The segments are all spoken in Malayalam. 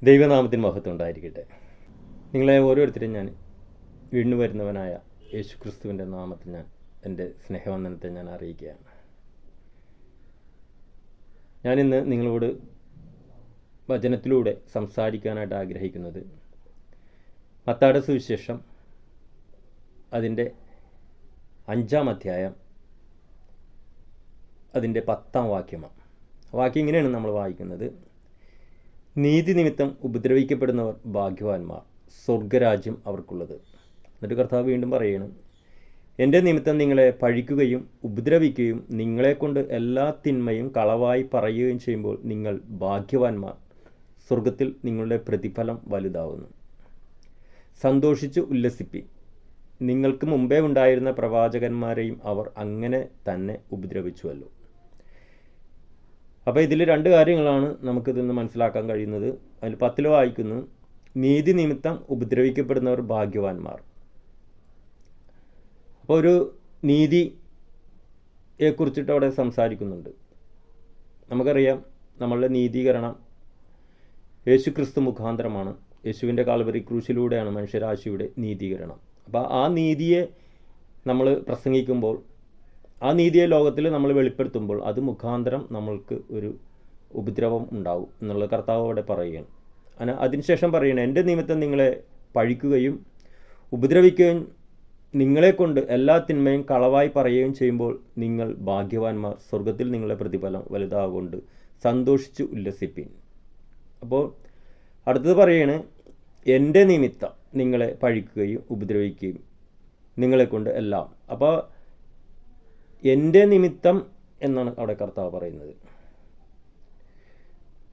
ദൈവനാമത്തിന് മഹത്വം ഉണ്ടായിരിക്കട്ടെ. നിങ്ങളെ ഓരോരുത്തരും ഞാൻ വീണ്ടും വരുന്നവനായ യേശു ക്രിസ്തുവിൻ്റെ നാമത്തിൽ ഞാൻ എൻ്റെ സ്നേഹവന്ദനത്തെ ഞാൻ അറിയിക്കുകയാണ്. ഞാനിന്ന് നിങ്ങളോട് വചനത്തിലൂടെ സംസാരിക്കാനായിട്ട് ആഗ്രഹിക്കുന്നത് മത്തായിയുടെ സുവിശേഷം അതിൻ്റെ 5-ാം അധ്യായം അതിൻ്റെ 10-ാം വാക്യമാണ്. വാക്യം ഇങ്ങനെയാണ് നമ്മൾ വായിക്കുന്നത്: നീതി നിമിത്തം ഉപദ്രവിക്കപ്പെടുന്നവർ ഭാഗ്യവാന്മാർ, സ്വർഗരാജ്യം അവർക്കുള്ളത്. എന്നിട്ട് കർത്താവ് വീണ്ടും പറയുകയാണ്, എൻ്റെ നിമിത്തം നിങ്ങളെ പഴിക്കുകയും ഉപദ്രവിക്കുകയും നിങ്ങളെക്കൊണ്ട് എല്ലാ തിന്മയും കളവായി പറയുകയും ചെയ്യുമ്പോൾ നിങ്ങൾ ഭാഗ്യവാന്മാർ, സ്വർഗത്തിൽ നിങ്ങളുടെ പ്രതിഫലം വലുതാവുന്നു. സന്തോഷിച്ച് ഉല്ലസിപ്പിൻ, നിങ്ങൾക്ക് മുമ്പേ ഉണ്ടായിരുന്ന പ്രവാചകന്മാരെയും അവർ അങ്ങനെ തന്നെ ഉപദ്രവിച്ചുവല്ലോ. അപ്പോൾ ഇതിൽ 2 കാര്യങ്ങളാണ് നമുക്കിതിൽ നിന്ന് മനസ്സിലാക്കാൻ കഴിയുന്നത്. അതിൽ 10 വായിക്കുന്നു, നീതി നിമിത്തം ഉപദ്രവിക്കപ്പെടുന്നവർ ഭാഗ്യവാന്മാർ. അപ്പോൾ ഒരു നീതിയെക്കുറിച്ചിട്ട് അവിടെ സംസാരിക്കുന്നുണ്ട്. നമുക്കറിയാം, നമ്മളുടെ നീതീകരണം യേശു ക്രിസ്തു മുഖാന്തരമാണ്. യേശുവിൻ്റെ കാൽവരി ക്രൂശിലൂടെയാണ് മനുഷ്യരാശിയുടെ നീതീകരണം. അപ്പോൾ ആ നീതിയെ നമ്മൾ പ്രസംഗിക്കുമ്പോൾ, ആ നീതിയെ ലോകത്തിൽ നമ്മൾ വെളിപ്പെടുത്തുമ്പോൾ അത് മുഖാന്തരം നമ്മൾക്ക് ഒരു ഉപദ്രവം ഉണ്ടാവും എന്നുള്ള കർത്താവ് അവിടെ പറയുകയാണ്. അതിനുശേഷം പറയണം, എൻ്റെ നിമിത്തം നിങ്ങളെ പഴിക്കുകയും ഉപദ്രവിക്കുകയും നിങ്ങളെക്കൊണ്ട് എല്ലാ തിന്മയും കളവായി പറയുകയും ചെയ്യുമ്പോൾ നിങ്ങൾ ഭാഗ്യവാന്മാർ, സ്വർഗത്തിൽ നിങ്ങളുടെ പ്രതിഫലം വലുതാകൊണ്ട് സന്തോഷിച്ച് ഉല്ലസിപ്പിൻ. അപ്പോൾ അടുത്തത് പറയാണ്, എൻ്റെ നിമിത്തം നിങ്ങളെ പഴിക്കുകയും ഉപദ്രവിക്കുകയും നിങ്ങളെക്കൊണ്ട് എല്ലാം. അപ്പോൾ എൻ്റെ നിമിത്തം എന്നാണ് അവിടെ കർത്താവ് പറയുന്നത്.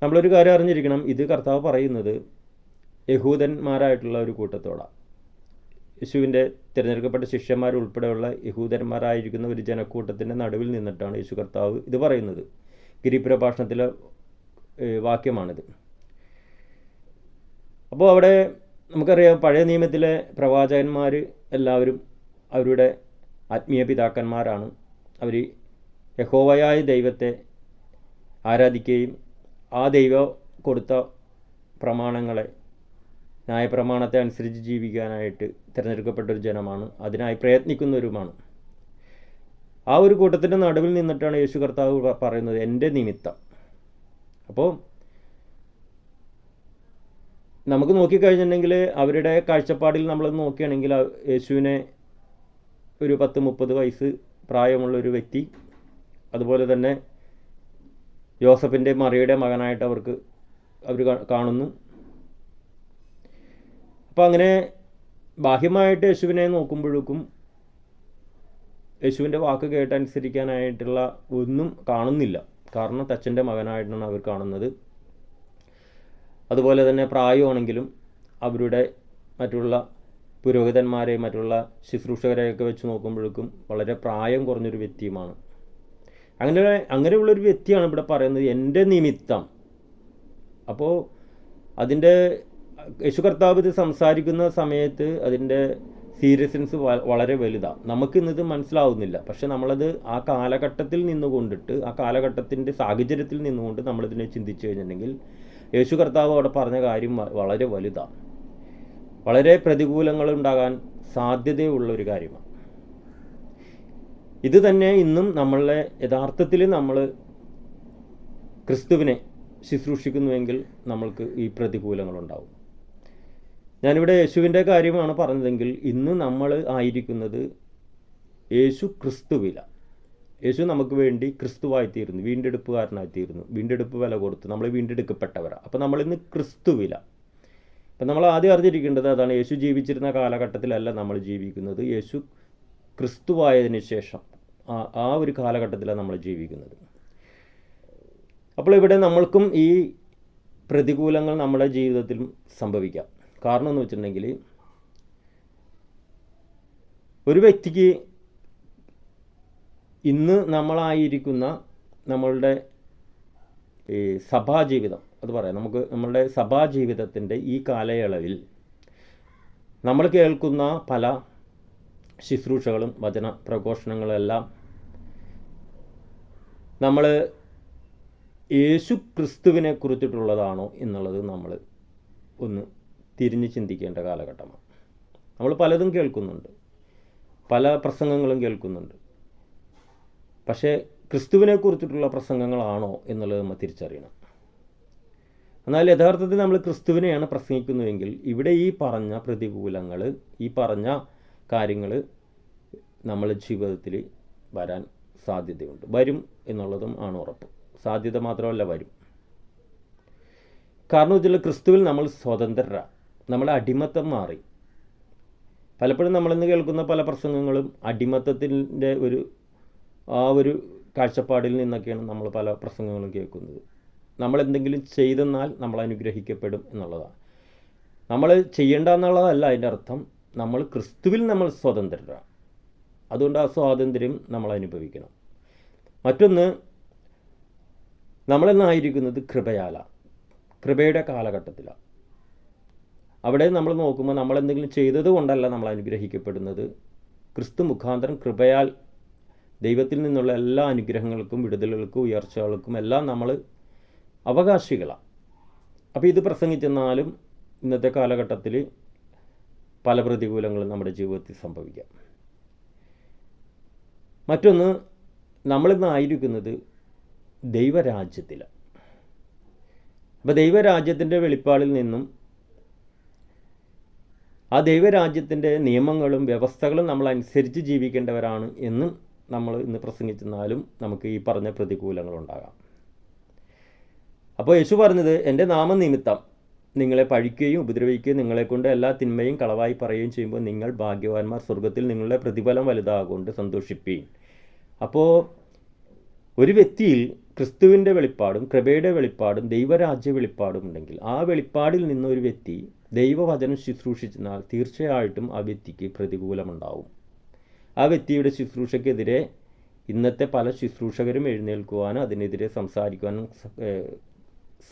നമ്മളൊരു കാര്യം അറിഞ്ഞിരിക്കണം, ഇത് കർത്താവ് പറയുന്നത് യഹൂദന്മാരായിട്ടുള്ള ഒരു കൂട്ടത്തോടാണ്. യേശുവിൻ്റെ തിരഞ്ഞെടുക്കപ്പെട്ട ശിഷ്യന്മാരുൾപ്പെടെയുള്ള യഹൂദന്മാരായിരിക്കുന്ന ഒരു ജനക്കൂട്ടത്തിൻ്റെ നടുവിൽ നിന്നിട്ടാണ് യേശു കർത്താവ് ഇത് പറയുന്നത്. ഗിരിപ്രഭാഷണത്തിലെ വാക്യമാണിത്. അപ്പോൾ അവിടെ നമുക്കറിയാം, പഴയ നിയമത്തിലെ പ്രവാചകന്മാർ എല്ലാവരും അവരുടെ ആത്മീയ പിതാക്കന്മാരാണ്. അവർ യഹോവയായ ദൈവത്തെ ആരാധിക്കുകയും ആ ദൈവം കൊടുത്ത പ്രമാണങ്ങളെ, ന്യായപ്രമാണത്തെ അനുസരിച്ച് ജീവിക്കാനായിട്ട് തിരഞ്ഞെടുക്കപ്പെട്ടൊരു ജനമാണ്, അതിനായി പ്രയത്നിക്കുന്നവരുമാണ്. ആ ഒരു കൂട്ടത്തിൻ്റെ നടുവിൽ നിന്നിട്ടാണ് യേശു കർത്താവ് പറയുന്നത്, എൻ്റെ നിമിത്തം. അപ്പോൾ നമുക്ക് നോക്കിക്കഴിഞ്ഞിട്ടുണ്ടെങ്കിൽ അവരുടെ കാഴ്ചപ്പാടിൽ നമ്മൾ നോക്കുകയാണെങ്കിൽ യേശുവിനെ ഒരു 10-30 വയസ്സ് പ്രായമുള്ളൊരു വ്യക്തി, അതുപോലെ തന്നെ യോസഫിൻ്റെ മറിയയുടെ മകനായിട്ട് അവർ കാണുന്നു. അപ്പോൾ അങ്ങനെ ബാഹ്യമായിട്ട് യേശുവിനെ നോക്കുമ്പോഴേക്കും യേശുവിൻ്റെ വാക്ക് കേട്ടനുസരിക്കാനായിട്ടുള്ള ഒന്നും കാണുന്നില്ല. കാരണം തച്ചൻ്റെ മകനായിട്ടാണ് അവർ കാണുന്നത്. അതുപോലെ തന്നെ പ്രായമാണെങ്കിലും അവരുടെ മറ്റുള്ള പുരോഹിതന്മാരെ, മറ്റുള്ള ശുശ്രൂഷകരെയൊക്കെ വെച്ച് നോക്കുമ്പോഴേക്കും വളരെ പ്രായം കുറഞ്ഞൊരു വ്യക്തിയുമാണ്. അങ്ങനെയുള്ളൊരു വ്യക്തിയാണ് ഇവിടെ പറയുന്നത്, എൻ്റെ നിമിത്തം. അപ്പോൾ അതിൻ്റെ യേശു കർത്താവ് ഇത് സംസാരിക്കുന്ന സമയത്ത് അതിൻ്റെ സീരിയസ്നെസ് വളരെ വലുതാണ്. നമുക്കിന്നത് മനസ്സിലാവുന്നില്ല. പക്ഷെ നമ്മളത് ആ കാലഘട്ടത്തിൽ നിന്നുകൊണ്ടിട്ട്, ആ കാലഘട്ടത്തിൻ്റെ സാഹചര്യത്തിൽ നിന്നുകൊണ്ട് നമ്മളിതിനെ ചിന്തിച്ചു കഴിഞ്ഞിട്ടുണ്ടെങ്കിൽ യേശു കർത്താവ് അവിടെ പറഞ്ഞ കാര്യം വളരെ വലുതാണ്, വളരെ പ്രതികൂലങ്ങൾ ഉണ്ടാകാൻ സാധ്യതയുള്ള ഒരു കാര്യമാണ്. ഇത് തന്നെ ഇന്നും നമ്മളെ യഥാർത്ഥത്തിൽ നമ്മൾ ക്രിസ്തുവിനെ ശുശ്രൂഷിക്കുന്നുവെങ്കിൽ നമ്മൾക്ക് ഈ പ്രതികൂലങ്ങളുണ്ടാവും. ഞാനിവിടെ യേശുവിൻ്റെ കാര്യമാണ് പറഞ്ഞതെങ്കിൽ ഇന്ന് നമ്മൾ ആയിരിക്കുന്നത് യേശു ക്രിസ്തുവില. യേശു നമുക്ക് വേണ്ടി ക്രിസ്തുവായിത്തീരുന്നു, വീണ്ടെടുപ്പുകാരനായിത്തീരുന്നു, വീണ്ടെടുപ്പ് വില കൊടുത്ത് നമ്മൾ വീണ്ടെടുക്കപ്പെട്ടവരാണ്. അപ്പോൾ നമ്മളിന്ന് ക്രിസ്തുവില. അപ്പം നമ്മൾ ആദ്യം അറിഞ്ഞിരിക്കേണ്ടത് അതാണ്, യേശു ജീവിച്ചിരുന്ന കാലഘട്ടത്തിലല്ല നമ്മൾ ജീവിക്കുന്നത്, യേശു ക്രിസ്തുവായതിന് ശേഷം ആ ഒരു കാലഘട്ടത്തിലാണ് നമ്മൾ ജീവിക്കുന്നത്. അപ്പോൾ ഇവിടെ നമ്മൾക്കും ഈ പ്രതികൂലങ്ങൾ നമ്മുടെ ജീവിതത്തിലും സംഭവിക്കാം. കാരണം എന്ന് വെച്ചിട്ടുണ്ടെങ്കിൽ, ഒരു വ്യക്തിക്ക് ഇന്ന് നമ്മളായിരിക്കുന്ന നമ്മളുടെ സഭാജീവിതം, അത് പറയാം, നമുക്ക് നമ്മളുടെ സഭാജീവിതത്തിൻ്റെ ഈ കാലയളവിൽ നമ്മൾ കേൾക്കുന്ന പല ശുശ്രൂഷകളും വചന പ്രഘോഷണങ്ങളെല്ലാം നമ്മൾ യേശു ക്രിസ്തുവിനെ കുറിച്ചിട്ടുള്ളതാണോ എന്നുള്ളത് നമ്മൾ ഒന്ന് തിരിഞ്ഞ് ചിന്തിക്കേണ്ട കാലഘട്ടമാണ്. നമ്മൾ പലതും കേൾക്കുന്നുണ്ട്, പല പ്രസംഗങ്ങളും കേൾക്കുന്നുണ്ട്. പക്ഷേ ക്രിസ്തുവിനെക്കുറിച്ചിട്ടുള്ള പ്രസംഗങ്ങളാണോ എന്നുള്ളത് നമ്മൾ തിരിച്ചറിയണം. എന്നാൽ യഥാർത്ഥത്തിൽ നമ്മൾ ക്രിസ്തുവിനെയാണ് പ്രസംഗിക്കുന്നുവെങ്കിൽ ഇവിടെ ഈ പറഞ്ഞ പ്രതികൂലങ്ങൾ, ഈ പറഞ്ഞ കാര്യങ്ങൾ നമ്മുടെ ജീവിതത്തിൽ വരാൻ സാധ്യതയുണ്ട്. വരും എന്നുള്ളതും ആണ് ഉറപ്പ്. സാധ്യത മാത്രമല്ല, വരും. കാരണം വെച്ചാൽ ക്രിസ്തുവിൽ നമ്മൾ സ്വതന്ത്രരാണ്. നമ്മുടെ അടിമത്തം മാറി. പലപ്പോഴും നമ്മളിന്ന് കേൾക്കുന്ന പല പ്രസംഗങ്ങളും അടിമത്തത്തിൻ്റെ ഒരു കാഴ്ചപ്പാടിൽ നിന്നൊക്കെയാണ് നമ്മൾ പല പ്രസംഗങ്ങളും കേൾക്കുന്നത്. നമ്മളെന്തെങ്കിലും ചെയ്തെന്നാൽ നമ്മൾ അനുഗ്രഹിക്കപ്പെടും എന്നുള്ളതാണ്. നമ്മൾ ചെയ്യേണ്ട എന്നുള്ളതല്ല അതിൻ്റെ അർത്ഥം. നമ്മൾ ക്രിസ്തുവിൽ നമ്മൾ സ്വതന്ത്രരാണ്. അതുകൊണ്ട് ആ സ്വാതന്ത്ര്യം നമ്മൾ അനുഭവിക്കണം. മറ്റൊന്ന്, നമ്മളെന്നായിരിക്കുന്നത് കൃപയാലാണ്, കൃപയുടെ കാലഘട്ടത്തിലാണ്. അവിടെ നമ്മൾ നോക്കുമ്പോൾ നമ്മളെന്തെങ്കിലും ചെയ്തത് കൊണ്ടല്ല നമ്മൾ അനുഗ്രഹിക്കപ്പെടുന്നത്. ക്രിസ്തു മുഖാന്തരം കൃപയാൽ ദൈവത്തിൽ നിന്നുള്ള എല്ലാ അനുഗ്രഹങ്ങൾക്കും വിടുതലുകൾക്കും ഉയർച്ചകൾക്കും എല്ലാം നമ്മൾ അവകാശികളാണ്. അപ്പോൾ ഇത് പ്രസംഗിച്ചെന്നാലും ഇന്നത്തെ കാലഘട്ടത്തിൽ പല പ്രതികൂലങ്ങളും നമ്മുടെ ജീവിതത്തിൽ സംഭവിക്കാം. മറ്റൊന്ന്, നമ്മളിന്നായിരിക്കുന്നത് ദൈവരാജ്യത്തിലാണ്. അപ്പോൾ ദൈവരാജ്യത്തിൻ്റെ വെളിപ്പാടിൽ നിന്നും ആ ദൈവരാജ്യത്തിൻ്റെ നിയമങ്ങളും വ്യവസ്ഥകളും നമ്മൾ അനുസരിച്ച് ജീവിക്കേണ്ടവരാണ് എന്നും നമ്മൾ ഇന്ന് പ്രസംഗിച്ചെന്നാലും നമുക്ക് ഈ പറഞ്ഞ പ്രതികൂലങ്ങളുണ്ടാകാം. അപ്പോൾ യേശു പറഞ്ഞത്, എൻ്റെ നാമനിമിത്തം നിങ്ങളെ പഴിക്കുകയും ഉപദ്രവിക്കുകയും നിങ്ങളെക്കൊണ്ട് എല്ലാ തിന്മയും കളവായി പറയുകയും ചെയ്യുമ്പോൾ നിങ്ങൾ ഭാഗ്യവാന്മാർ, സ്വർഗത്തിൽ നിങ്ങളുടെ പ്രതിഫലം വലുതാകൊണ്ട് സന്തോഷിപ്പീൻ. അപ്പോൾ ഒരു വ്യക്തിയിൽ ക്രിസ്തുവിൻ്റെ വെളിപ്പാടും കൃപയുടെ വെളിപ്പാടും ദൈവരാജ്യ വെളിപ്പാടും ഉണ്ടെങ്കിൽ ആ വെളിപ്പാടിൽ നിന്നൊരു വ്യക്തി ദൈവവചനം ശുശ്രൂഷിച്ചെന്നാൽ തീർച്ചയായിട്ടും ആ വ്യക്തിക്ക് പ്രതികൂലമുണ്ടാവും. ആ വ്യക്തിയുടെ ശുശ്രൂഷയ്ക്കെതിരെ ഇന്നത്തെ പല ശുശ്രൂഷകരും എഴുന്നേൽക്കുവാനും അതിനെതിരെ സംസാരിക്കുവാനും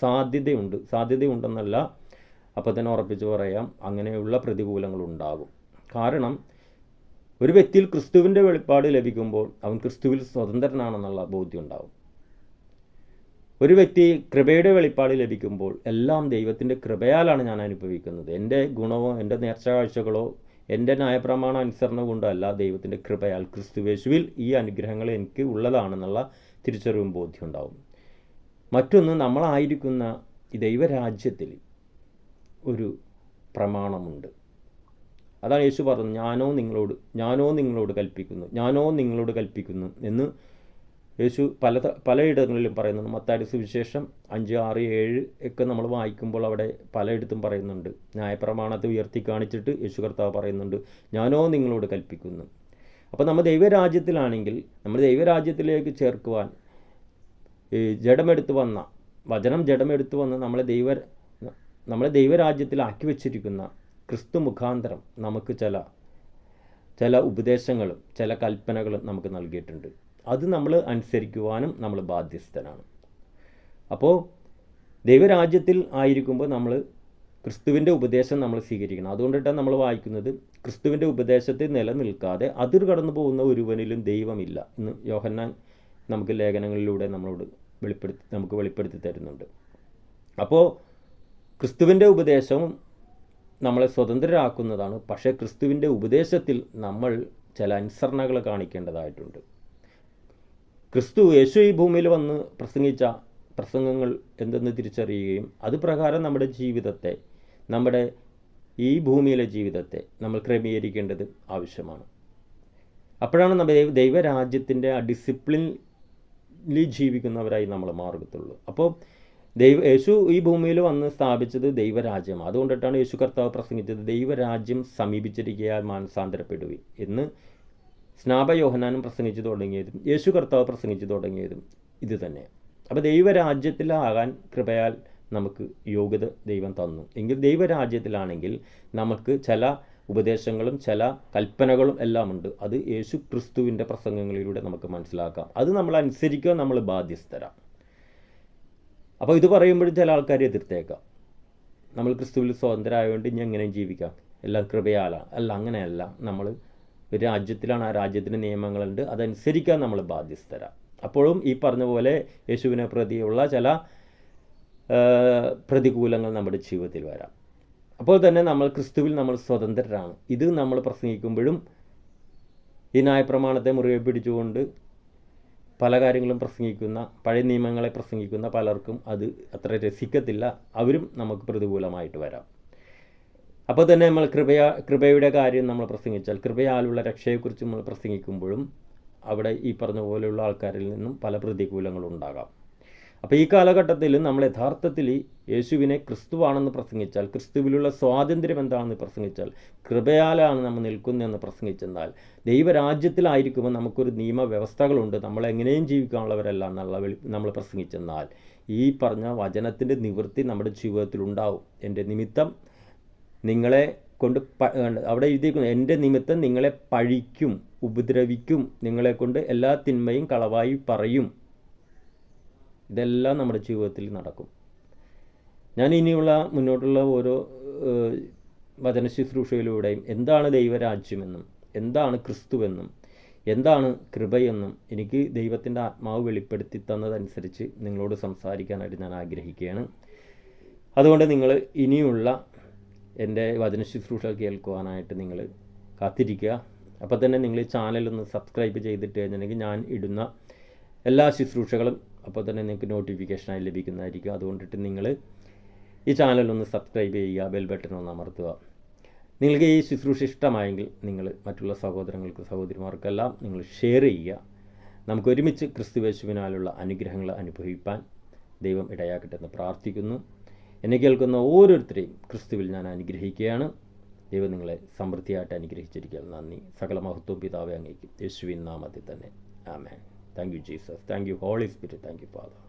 സാധ്യതയുണ്ടെന്നല്ല, അപ്പോൾ തന്നെ ഉറപ്പിച്ച് പറയാം, അങ്ങനെയുള്ള പ്രതികൂലങ്ങളുണ്ടാകും. കാരണം ഒരു വ്യക്തിയിൽ ക്രിസ്തുവിൻ്റെ വെളിപ്പാട് ലഭിക്കുമ്പോൾ അവൻ ക്രിസ്തുവിൽ സ്വതന്ത്രനാണെന്നുള്ള ബോധ്യം ഉണ്ടാവും. ഒരു വ്യക്തി കൃപയുടെ വെളിപ്പാട് ലഭിക്കുമ്പോൾ എല്ലാം ദൈവത്തിൻ്റെ കൃപയാലാണ് ഞാൻ അനുഭവിക്കുന്നത്, എൻ്റെ ഗുണമോ എൻ്റെ നേർച്ച കാഴ്ചകളോ എൻ്റെ ന്യായപ്രമാണ അനുസരണ കൊണ്ടല്ല, ദൈവത്തിൻ്റെ കൃപയാൽ ക്രിസ്തുവേശുവിൽ ഈ അനുഗ്രഹങ്ങൾ എനിക്ക് ഉള്ളതാണെന്നുള്ള തിരിച്ചറിവും ബോധ്യം ഉണ്ടാവും. മറ്റൊന്ന്, നമ്മളായിരിക്കുന്ന ഈ ദൈവരാജ്യത്തിൽ ഒരു പ്രമാണമുണ്ട്. അതാണ് യേശു പറഞ്ഞത്, ഞാനോ നിങ്ങളോട് കൽപ്പിക്കുന്നു എന്ന് യേശു പലയിടങ്ങളിലും പറയുന്നുണ്ട്. മത്തായിയുടെ സുവിശേഷം 5, 6, 7 ഒക്കെ നമ്മൾ വായിക്കുമ്പോൾ അവിടെ പലയിടത്തും പറയുന്നുണ്ട്. ന്യായപ്രമാണത്തെ ഉയർത്തി കാണിച്ചിട്ട് യേശു കർത്താവ് പറയുന്നുണ്ട്, ഞാനോ നിങ്ങളോട് കൽപ്പിക്കുന്നു. അപ്പോൾ നമ്മൾ ദൈവരാജ്യത്തിലാണെങ്കിൽ നമ്മൾ ദൈവരാജ്യത്തിലേക്ക് ചേർക്കുവാൻ വചനം ജഡമെടുത്ത് വന്ന് നമ്മളെ ദൈവരാജ്യത്തിലാക്കി വച്ചിരിക്കുന്ന ക്രിസ്തു മുഖാന്തരം നമുക്ക് ചില ഉപദേശങ്ങളും ചില കൽപ്പനകളും നമുക്ക് നൽകിയിട്ടുണ്ട്. അത് നമ്മൾ അനുസരിക്കുവാനും നമ്മൾ ബാധ്യസ്ഥനാണ്. അപ്പോൾ ദൈവരാജ്യത്തിൽ ആയിരിക്കുമ്പോൾ നമ്മൾ ക്രിസ്തുവിൻ്റെ ഉപദേശം നമ്മൾ സ്വീകരിക്കണം. അതുകൊണ്ടിട്ടാണ് നമ്മൾ വായിക്കുന്നത്, ക്രിസ്തുവിൻ്റെ ഉപദേശത്തിൽ നിലനിൽക്കാതെ അതിർ കടന്നു പോകുന്ന ഒരുവനിലും ദൈവമില്ല എന്ന് യോഹന്നാൻ നമുക്ക് ലേഖനങ്ങളിലൂടെ നമുക്ക് വെളിപ്പെടുത്തി തരുന്നുണ്ട്. അപ്പോൾ ക്രിസ്തുവിൻ്റെ ഉപദേശവും നമ്മളെ സ്വതന്ത്രരാക്കുന്നതാണ്. പക്ഷേ ക്രിസ്തുവിൻ്റെ ഉപദേശത്തിൽ നമ്മൾ ചില അനുസരണകൾ കാണിക്കേണ്ടതായിട്ടുണ്ട്. യേശു ഈ ഭൂമിയിൽ വന്ന് പ്രസംഗിച്ച പ്രസംഗങ്ങൾ എന്തെന്ന് തിരിച്ചറിയുകയും അത് പ്രകാരം നമ്മുടെ ഈ ഭൂമിയിലെ ജീവിതത്തെ നമ്മൾ ക്രമീകരിക്കേണ്ടത് ആവശ്യമാണ്. അപ്പോഴാണ് നമ്മൾ ദൈവരാജ്യത്തിൻ്റെ ആ ഡിസിപ്ലിനിൽ ജീവിക്കുന്നവരായി നമ്മൾ മാറുകയുള്ളൂ. അപ്പോൾ യേശു ഈ ഭൂമിയിൽ വന്ന് സ്ഥാപിച്ചത് ദൈവരാജ്യമാണ്. അതുകൊണ്ടിട്ടാണ് യേശു കർത്താവ് പ്രസംഗിച്ചത്, ദൈവരാജ്യം സമീപിച്ചിരിക്കയാൽ മാനസാന്തരപ്പെടുവി എന്ന് സ്നാപയോഹന്നാനും പ്രസംഗിച്ചു തുടങ്ങിയതും യേശു കർത്താവ് പ്രസംഗിച്ചു തുടങ്ങിയതും ഇത് തന്നെ. അപ്പോൾ ദൈവരാജ്യത്തിലാകാൻ കൃപയാൽ നമുക്ക് യോഗ്യത ദൈവം തന്നു എങ്കിൽ ദൈവരാജ്യത്തിലാണെങ്കിൽ നമുക്ക് ചില ഉപദേശങ്ങളും ചില കൽപ്പനകളും എല്ലാം ഉണ്ട്. അത് യേശു ക്രിസ്തുവിൻ്റെ പ്രസംഗങ്ങളിലൂടെ നമുക്ക് മനസ്സിലാക്കാം. അത് നമ്മൾ അനുസരിക്കുക, നമ്മൾ ബാധ്യസ്ഥരാണ്. അപ്പോൾ ഇത് പറയുമ്പോഴും ചില ആൾക്കാർ എതിർത്തേക്കാം, നമ്മൾ ക്രിസ്തുവിൽ സ്വതന്ത്രരായതുകൊണ്ട് ഇനി എങ്ങനെയും ജീവിക്കാം, എല്ലാം കൃപയാലാണ്. അല്ല, അങ്ങനെയല്ല. നമ്മൾ ഒരു രാജ്യത്തിലാണ്, ആ രാജ്യത്തിൻ്റെ നിയമങ്ങളുണ്ട്, അതനുസരിക്കാൻ നമ്മൾ ബാധ്യസ്ഥരാണ്. അപ്പോഴും ഈ പറഞ്ഞ പോലെ യേശുവിനെ പ്രതിയുള്ള ചില പ്രതികൂലങ്ങൾ നമ്മുടെ ജീവിതത്തിൽ വരാം. അപ്പോൾ തന്നെ നമ്മൾ ക്രിസ്തുവിൽ നമ്മൾ സ്വതന്ത്രരാണ്. ഇത് നമ്മൾ പ്രസംഗിക്കുമ്പോഴും ഈ ന്യായപ്രമാണത്തെ മുറുകെ പിടിച്ചുകൊണ്ട് പല കാര്യങ്ങളും പ്രസംഗിക്കുന്ന, പഴയ നിയമങ്ങളെ പ്രസംഗിക്കുന്ന പലർക്കും അത് അത്ര രസിക്കത്തില്ല. അവരും നമുക്ക് പ്രതികൂലമായിട്ട് വരാം. അപ്പോൾ തന്നെ നമ്മൾ കൃപയുടെ കാര്യം നമ്മൾ പ്രസംഗിച്ചാൽ, കൃപയാലുള്ള രക്ഷയെക്കുറിച്ച് നമ്മൾ പ്രസംഗിക്കുമ്പോഴും അവിടെ ഈ പറഞ്ഞ പോലെയുള്ള ആൾക്കാരിൽ നിന്നും പല പ്രതികൂലങ്ങളും ഉണ്ടാകാം. അപ്പോൾ ഈ കാലഘട്ടത്തിൽ നമ്മൾ യഥാർത്ഥത്തിൽ യേശുവിനെ ക്രിസ്തുവാണെന്ന് പ്രസംഗിച്ചാൽ, ക്രിസ്തുവിലുള്ള സ്വാതന്ത്ര്യം എന്താണെന്ന് പ്രസംഗിച്ചാൽ, കൃപയാലാണ് നമ്മൾ നിൽക്കുന്നതെന്ന് പ്രസംഗിച്ചെന്നാൽ, ദൈവരാജ്യത്തിലായിരിക്കുമ്പോൾ നമുക്കൊരു നിയമവ്യവസ്ഥകളുണ്ട്, നമ്മളെങ്ങനെയും ജീവിക്കാനുള്ളവരല്ല എന്നുള്ള നമ്മൾ പ്രസംഗിച്ചെന്നാൽ ഈ പറഞ്ഞ വചനത്തിൻ്റെ നിവൃത്തി നമ്മുടെ ജീവിതത്തിലുണ്ടാവും. എൻ്റെ നിമിത്തം നിങ്ങളെ കൊണ്ട് അവിടെ എഴുതിയിരിക്കുന്നു, എൻ്റെ നിമിത്തം നിങ്ങളെ പഴിക്കും, ഉപദ്രവിക്കും, നിങ്ങളെക്കൊണ്ട് എല്ലാ തിന്മയും കളവായി പറയും. ഇതെല്ലാം നമ്മുടെ ജീവിതത്തിൽ നടക്കും. ഞാൻ ഇനിയുള്ള മുന്നോട്ടുള്ള ഓരോ വചന ശുശ്രൂഷയിലൂടെയും എന്താണ് ദൈവരാജ്യമെന്നും എന്താണ് ക്രിസ്തുവെന്നും എന്താണ് കൃപയെന്നും എനിക്ക് ദൈവത്തിൻ്റെ ആത്മാവ് വെളിപ്പെടുത്തി തന്നതനുസരിച്ച് നിങ്ങളോട് സംസാരിക്കാനായിട്ട് ഞാൻ ആഗ്രഹിക്കുകയാണ്. അതുകൊണ്ട് നിങ്ങൾ ഇനിയുള്ള എൻ്റെ വചന ശുശ്രൂഷ കേൾക്കുവാനായിട്ട് നിങ്ങൾ കാത്തിരിക്കുക. അപ്പോൾ തന്നെ നിങ്ങൾ ഈ ചാനലൊന്ന് സബ്സ്ക്രൈബ് ചെയ്തിട്ട് കഴിഞ്ഞിട്ടുണ്ടെങ്കിൽ ഞാൻ ഇടുന്ന എല്ലാ ശുശ്രൂഷകളും അപ്പോൾ തന്നെ നിങ്ങൾക്ക് നോട്ടിഫിക്കേഷനായി ലഭിക്കുന്നതായിരിക്കും. അതുകൊണ്ടിട്ട് നിങ്ങൾ ഈ ചാനലൊന്ന് സബ്സ്ക്രൈബ് ചെയ്യുക, ബെൽ ബട്ടൺ ഒന്ന് അമർത്തുക. നിങ്ങൾക്ക് ഈ ശുശ്രൂഷ ഇഷ്ടമായെങ്കിൽ നിങ്ങൾ മറ്റുള്ള സഹോദരങ്ങൾക്ക്, സഹോദരിമാർക്കെല്ലാം നിങ്ങൾ ഷെയർ ചെയ്യുക. നമുക്ക് ഒരുമിച്ച് ക്രിസ്തുയേശുവിനാലുള്ള അനുഗ്രഹങ്ങൾ അനുഭവിപ്പാൻ ദൈവം ഇടയാക്കട്ടെ എന്ന് പ്രാർത്ഥിക്കുന്നു. എന്നെ കേൾക്കുന്ന ഓരോരുത്തരെയും ക്രിസ്തുവിൽ ഞാൻ അനുഗ്രഹിക്കുകയാണ്. ദൈവം നിങ്ങളെ സമൃദ്ധിയായിട്ട് അനുഗ്രഹിച്ചിരിക്കുക. നന്ദി. സകല മഹത്വം പിതാവെ അങ്ങേക്കും യേശുവിൻ നാമത്തിൽ തന്നെ. ആമേൻ. Thank you, Jesus. Thank you, Holy Spirit. Thank you, Father.